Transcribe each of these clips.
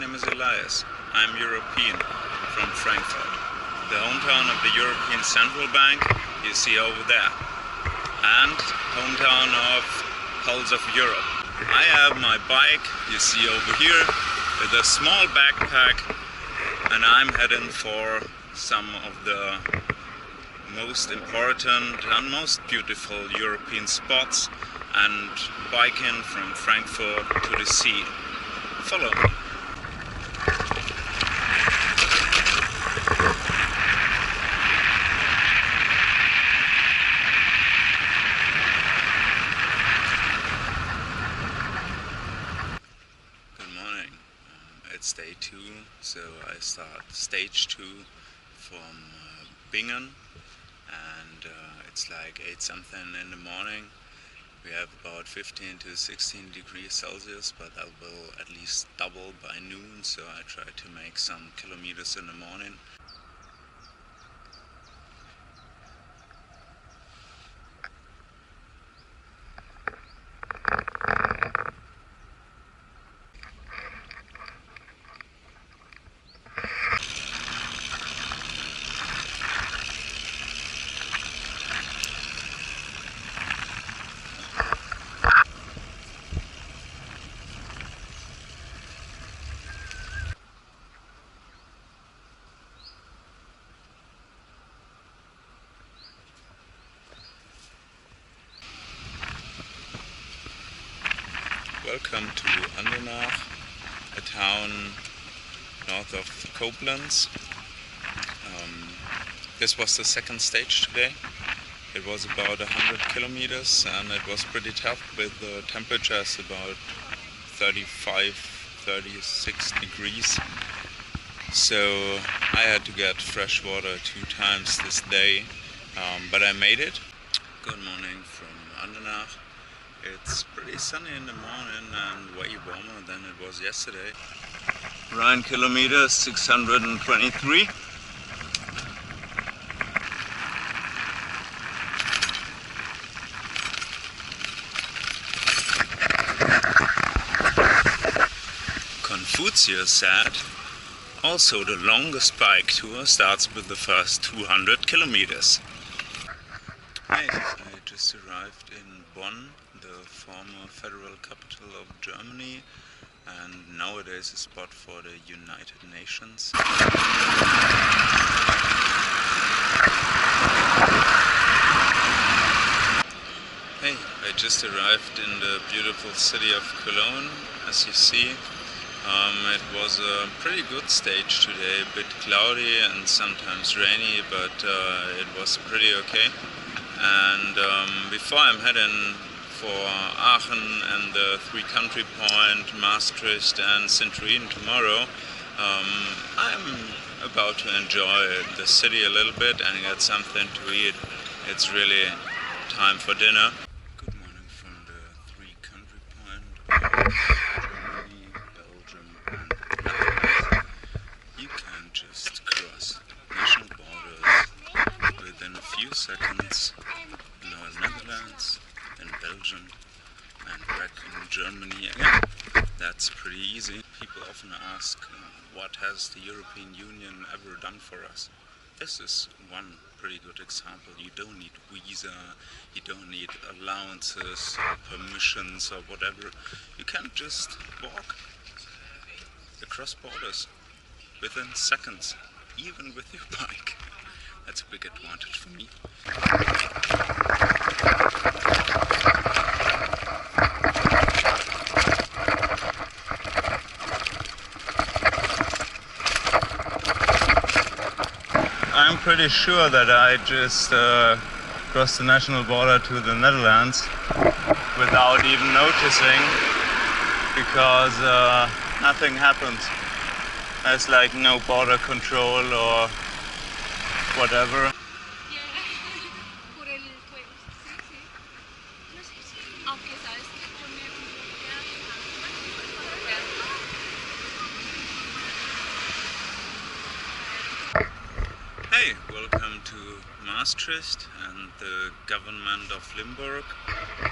name is Elias. I'm European from Frankfurt, the hometown of the European Central Bank you see over there, and hometown of Pulse of Europe. I have my bike you see over here with a small backpack, and I'm heading for some of the most important and most beautiful European spots and biking from Frankfurt to the sea. Follow me. Good morning. It's day 2, so I start stage 2 from Bingen, and it's like 8 something in the morning. We have about 15 to 16 degrees Celsius, but that will at least double by noon, so I try to make some kilometers in the morning. Welcome to Andernach, a town north of Koblenz. This was the second stage today. It was about 100 kilometers and it was pretty tough with the temperatures about 35-36 degrees. So I had to get fresh water 2 times this day, but I made it. Good morning from Andernach. It's pretty sunny in the morning and way warmer than it was yesterday. 9 kilometers, 623. Confucius said, also the longest bike tour starts with the first 200 kilometers. Hey, I just arrived in Bonn, the former federal capital of Germany, and nowadays a spot for the United Nations. Hey, I just arrived in the beautiful city of Cologne, as you see. It was a pretty good stage today, a bit cloudy and sometimes rainy, but it was pretty okay. And before I'm heading for Aachen and the 3-country point, Maastricht and Sint tomorrow, I'm about to enjoy the city a little bit and get something to eat. It's really time for dinner. Good morning from the 3-country point of Germany, Belgium and Netherlands. You can just cross national borders within a few seconds in the Netherlands, in Belgium, and back in Germany again. That's pretty easy. People often ask, what has the European Union ever done for us? This is one pretty good example. You don't need visa, you don't need allowances or permissions or whatever. You can just walk across borders within seconds, even with your bike. That's a big advantage for me. I'm pretty sure that I just crossed the national border to the Netherlands without even noticing, because nothing happens. There's like no border control or whatever. Hey, welcome to Maastricht and the government of Limburg.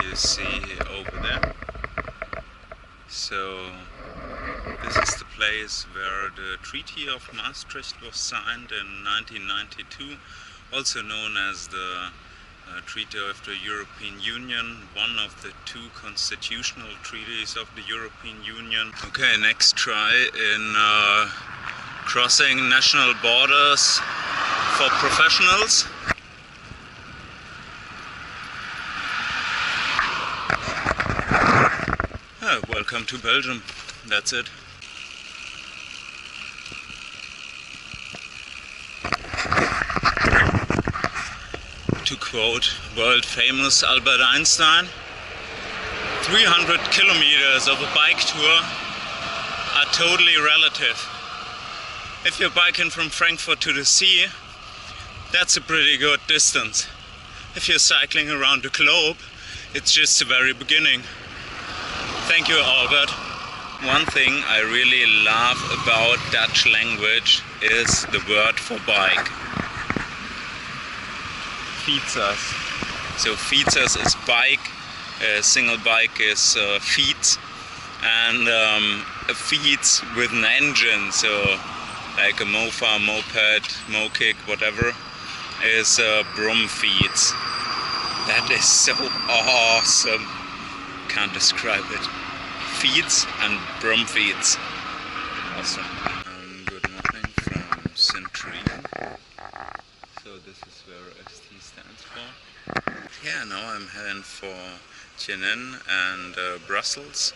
You see over there. So this is the place where the Treaty of Maastricht was signed in 1992, also known as the Treaty of the European Union, one of the two constitutional treaties of the European Union. Okay, next try in crossing national borders for professionals. Welcome to Belgium. That's it. To quote world famous Albert Einstein, 300 kilometers of a bike tour are totally relative. If you're biking from Frankfurt to the sea, that's a pretty good distance. If you're cycling around the globe, it's just the very beginning. Thank you, Albert. One thing I really love about Dutch language is the word for bike. Fietsers. So fietsers is bike, a single bike is fiets, and a fiets with an engine, so like a mofa, moped, mokick, whatever, is broom fiets. That is so awesome. Can't describe it. Feeds and broom feeds. Awesome. Good morning from Sint. So this is where ST stands for. Yeah, now I'm heading for Tienen and Brussels.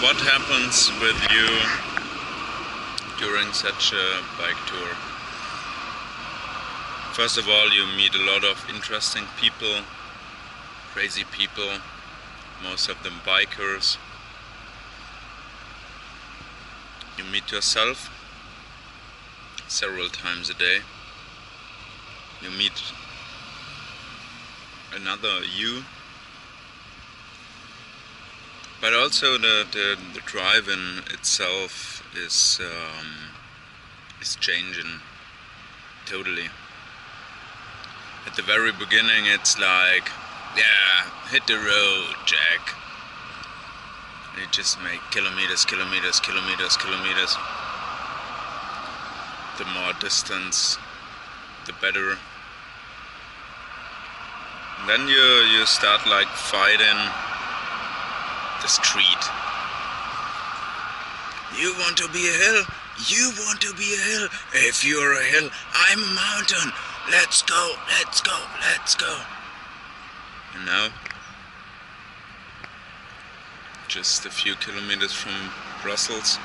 What happens with you during such a bike tour? First of all, you meet a lot of interesting people, crazy people, most of them bikers. You meet yourself several times a day. You meet another you. But also the drive-in itself is changing totally. At the very beginning it's like, yeah, hit the road, Jack. You just make kilometers, kilometers, kilometers, kilometers. The more distance, the better. And then you start like fighting the street. You want to be a hill? You want to be a hill? If you're a hill, I'm a mountain. Let's go, let's go, let's go. And now, just a few kilometers from Brussels,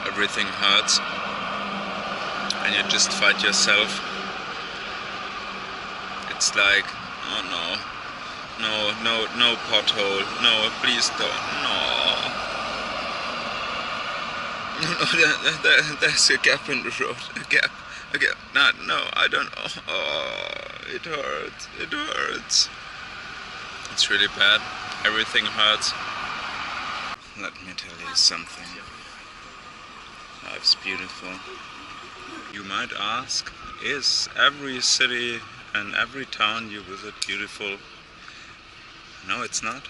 everything hurts, and you just fight yourself. It's like, oh no pothole, no, please don't, no. No, there's a gap in the road, a gap, no, I don't know, oh, it hurts. It's really bad, everything hurts. Let me tell you something, life's beautiful. You might ask, is every city and every town you visit beautiful? No, it's not,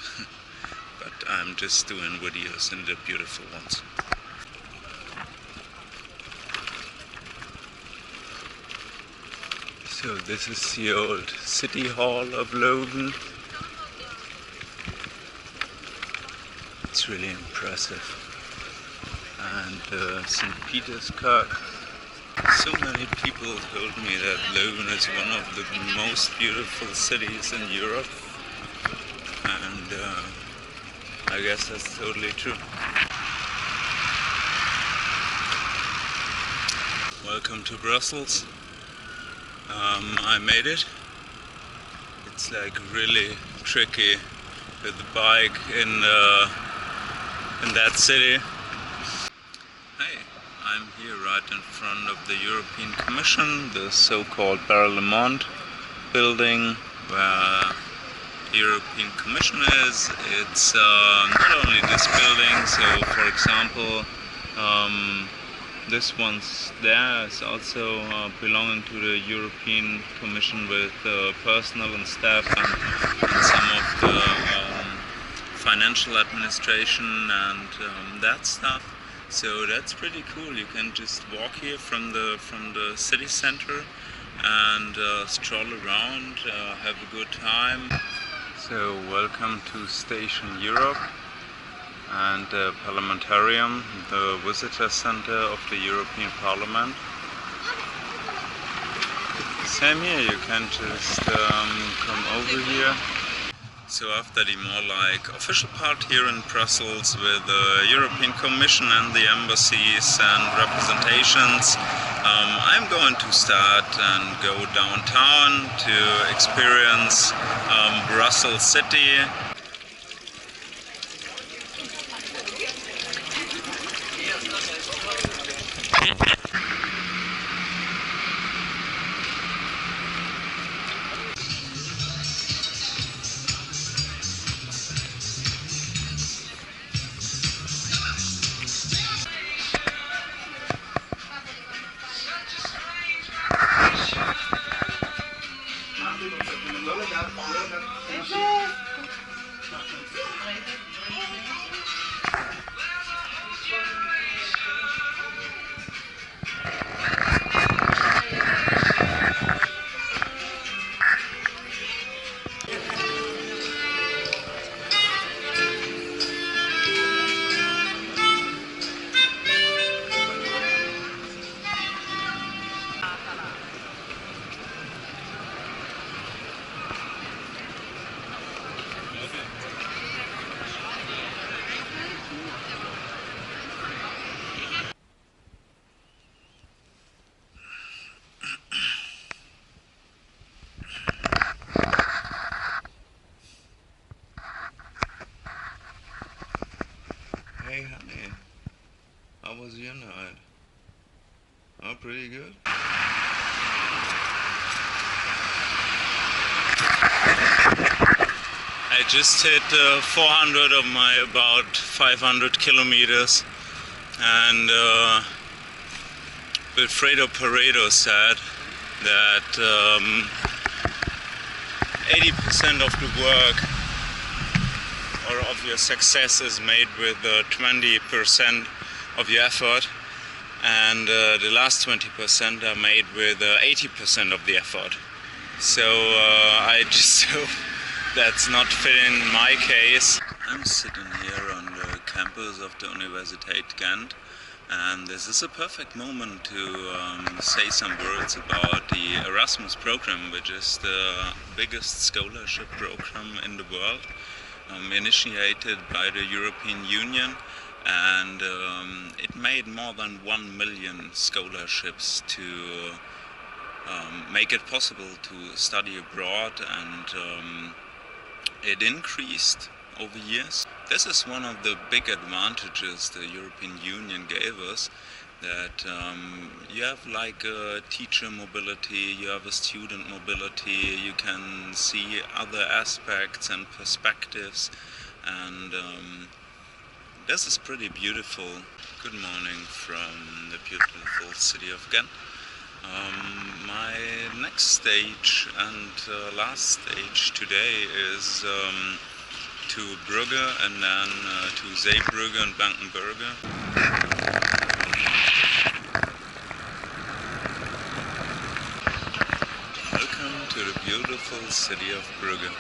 but I'm just doing videos in the beautiful ones. So this is the old city hall of Leuven. It's really impressive. And St. Peter's Kirk. So many people told me that Leuven is one of the most beautiful cities in Europe. And I guess that's totally true. Welcome to Brussels. I made it. It's like really tricky with the bike in that city. Hey, I'm here right in front of the European Commission, the so-called Parlement building where the European Commission is. It's not only this building, so for example This one's there is also belonging to the European Commission with personnel and staff and some of the financial administration and that stuff. So that's pretty cool. You can just walk here from the city center and stroll around, have a good time. So welcome to Station Europe and the Parliamentarium, the visitor center of the European Parliament. Same here, you can just come over here. So after the more like official part here in Brussels with the European Commission and the embassies and representations, I'm going to start and go downtown to experience Brussels city. Hey honey, how was your night? Oh, pretty good. I just hit 400 of my about 500 kilometers, and Wilfredo Pareto said that 80% of the work or of your success is made with 20% of your effort, and the last 20% are made with 80% of the effort. So I just hope that's not fitting my case. I'm sitting here on the campus of the Universität Gent, and this is a perfect moment to say some words about the Erasmus program, which is the biggest scholarship program in the world. Initiated by the European Union, and it made more than 1 million scholarships to make it possible to study abroad, and it increased over years. This is one of the big advantages the European Union gave us, that you have like a teacher mobility, you have a student mobility, you can see other aspects and perspectives, and this is pretty beautiful. Good morning from the beautiful city of Ghent. My next stage and last stage today is to Brugge and then to Zeebrugge and Blankenberge. Welcome to the beautiful city of Brugge.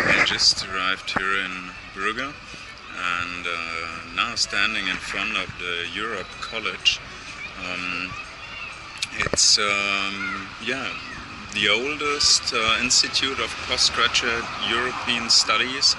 I just arrived here in Brugge and now standing in front of the Europe College. It's the oldest institute of postgraduate European studies.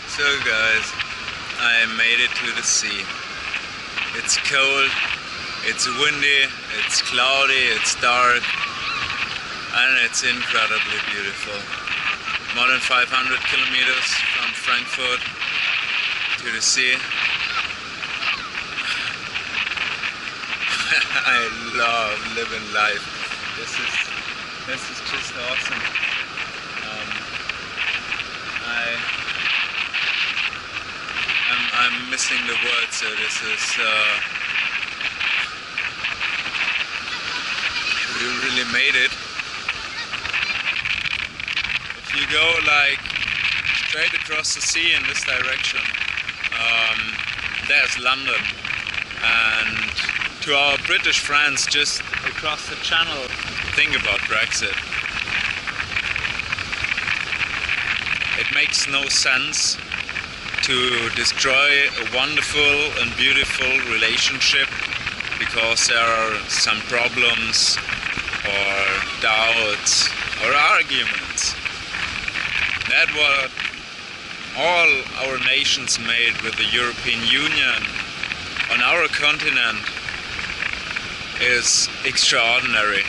So guys, I made it to the sea. It's cold, It's windy, it's cloudy, it's dark, and it's incredibly beautiful. More than 500 kilometers from Frankfurt to the sea. I love living life. This is just awesome. I'm missing the words, so this is we really made it. If you go like straight across the sea in this direction, there's London, and to our British friends just across the channel, think about Brexit. It makes no sense to destroy a wonderful and beautiful relationship because there are some problems or doubts or arguments. That's what all our nations made with the European Union on our continent is extraordinary.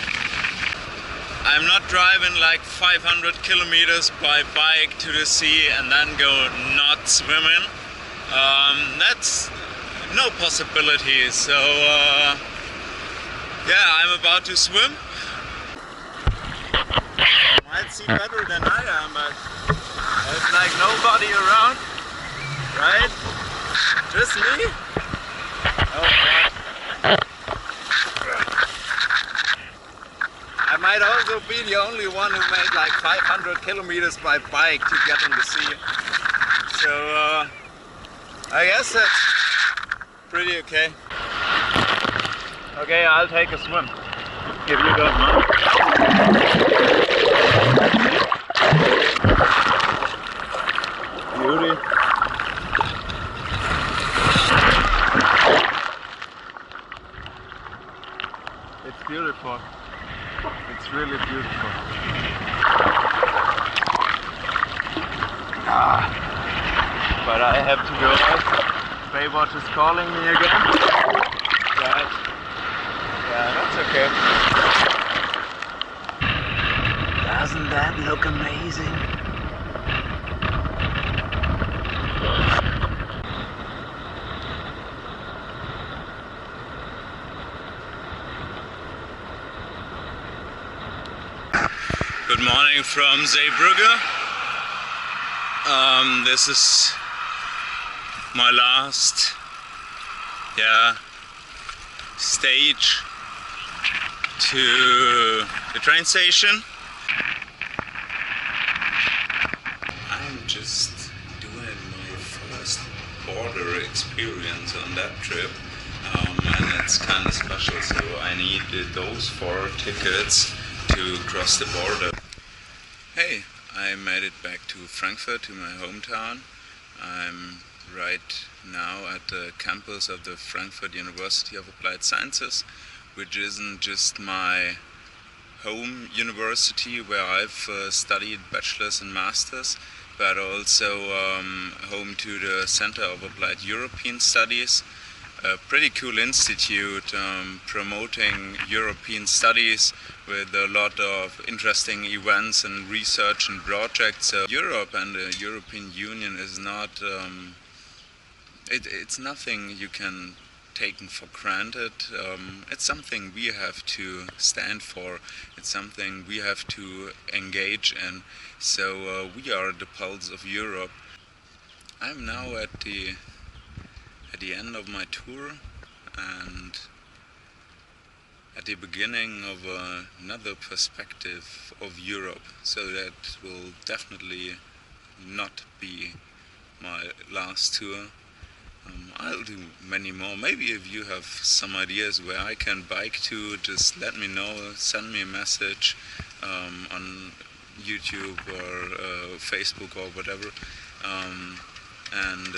I'm not driving like 500 kilometers by bike to the sea and then go not swimming. That's no possibility. So yeah, I'm about to swim. Might see better than I am, but there's like nobody around, right? Just me? Oh God. I might also be the only one who made like 500 kilometers by bike to get in the sea. So I guess that's pretty okay. Okay, I'll take a swim, if you don't mind. Beauty. It's beautiful. It's really beautiful. But I have to go out. Baywatch is calling me again. But yeah, that's okay. Doesn't that look amazing? Good morning from Zeebrugge. This is my last stage to the train station. I'm just doing my first border experience on that trip, and it's kind of special, so I need those 4 tickets to cross the border. Hey, I made it back to Frankfurt, to my hometown. I'm right now at the campus of the Frankfurt University of Applied Sciences, which isn't just my home university where I've studied bachelor's and master's, but also home to the Center of Applied European Studies, a pretty cool institute promoting European studies with a lot of interesting events and research and projects. Europe and the European Union is not, it's nothing you can take for granted. It's something we have to stand for. It's something we have to engage in. So we are the pulse of Europe. I'm now at the end of my tour and at the beginning of another perspective of Europe, so that will definitely not be my last tour. I'll do many more. Maybe if you have some ideas where I can bike to, just let me know, send me a message on YouTube or Facebook or whatever, and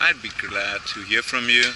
I'd be glad to hear from you.